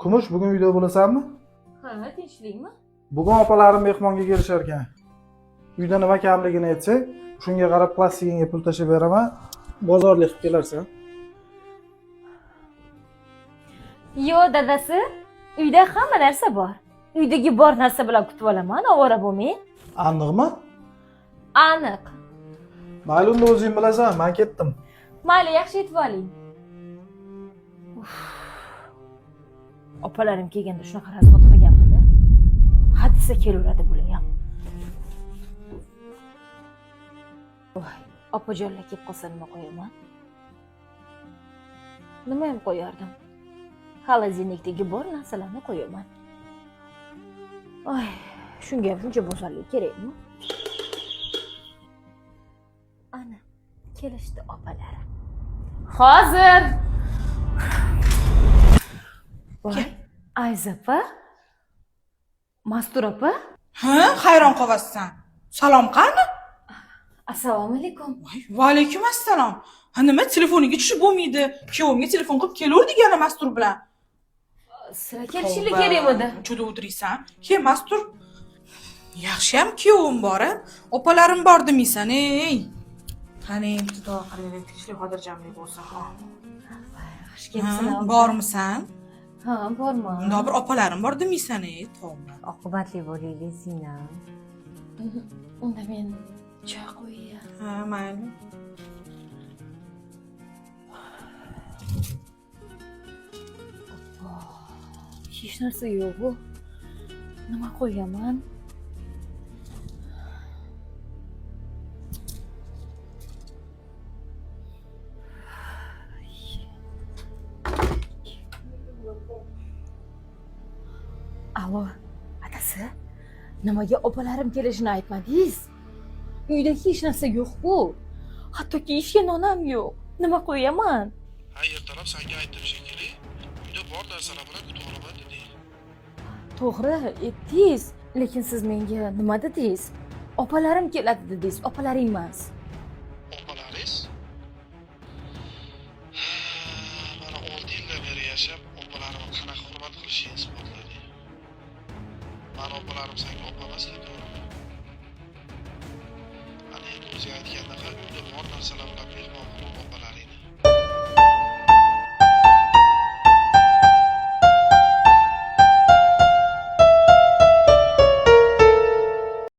Kumush, bugun uyda bo'lasanmi? Ha, tinchlikmi? Bugun opalarim mehmonga kelishar ekan. Uyda nima kamligini aytsang, shunga qarab plastigingga pul tashib beraman. Bozorlik qilib kelarsan. Yo, dadasi, uyda hamma narsa bor. Uydagi bor narsa bilan kutib olaman, ovora bo'lmang. Aniqmi? Aniq. Mayli, unda o'zing bilasan, men ketdim. Mayli, yaxshi yetib oling. Opalarim kelganda shunaqa razvod qilganmidi? Hadisa kelaveradi bular ham. Voy, opajonlar kelib qolsa nima qo'yaman? Nima ham qo'yardim? Xolodilnikdagi bor narsalarni qo'yaman. Voy, shunga ham shuncha bozorlik kerakmi? Ana, kelishdi opalari. Hozir. Voy, Ayza opa? Mastur opa? Ha, hayron qolyapsan. Salom qani? Assalomu alaykum. Va alaykum assalom. Ha, nima telefoninga tushib bo'lmaydi? Kuyovimga telefon qilib keluvdik yana Mastur bilan. Sizlar kelishinglar kerakmidi? Juda o'tiriysan. Ke Mastur. Yaxshi ham kuyovim bor, a? Opalarim bor demaysan, ey. Qani, xudo qilib tinchlik xotirjamlik bo'lsin, ha. Xush kelibsizlar. Bormisan? Ha, borman. Unda bir opalarim bor demaysan, ey, to'g'ri. Oqibatli bo'laylik Sinam. Unda men choy qo'yay. Ha, mayli. Hech narsa yo'q-ku. Nima qo'yaman? Alo, adasi. Nimaga opalarim kelishini aytmadingiz? Uyda hech narsa yo'q-ku. Hattoki ishga non ham yo'q. Nima qo'yaman? Ha, ertalab senga aytdim shekilli. Uyda bor narsalar bilan kutib olaman deding. To'g'ri, aytdingiz. Lekin siz menga nima dedingiz? Opalarim keladi dedingiz, opalaring emas. Opalaringiz? Mana 6 yildan beri yashab, opalarimni qanaqa hurmat qilishingni isbotlading. Mana opalarim senga opa emas edi. Ana endi o'zi aytgandaqa uyda bor narsalar bilan mehmon qilib opalaring.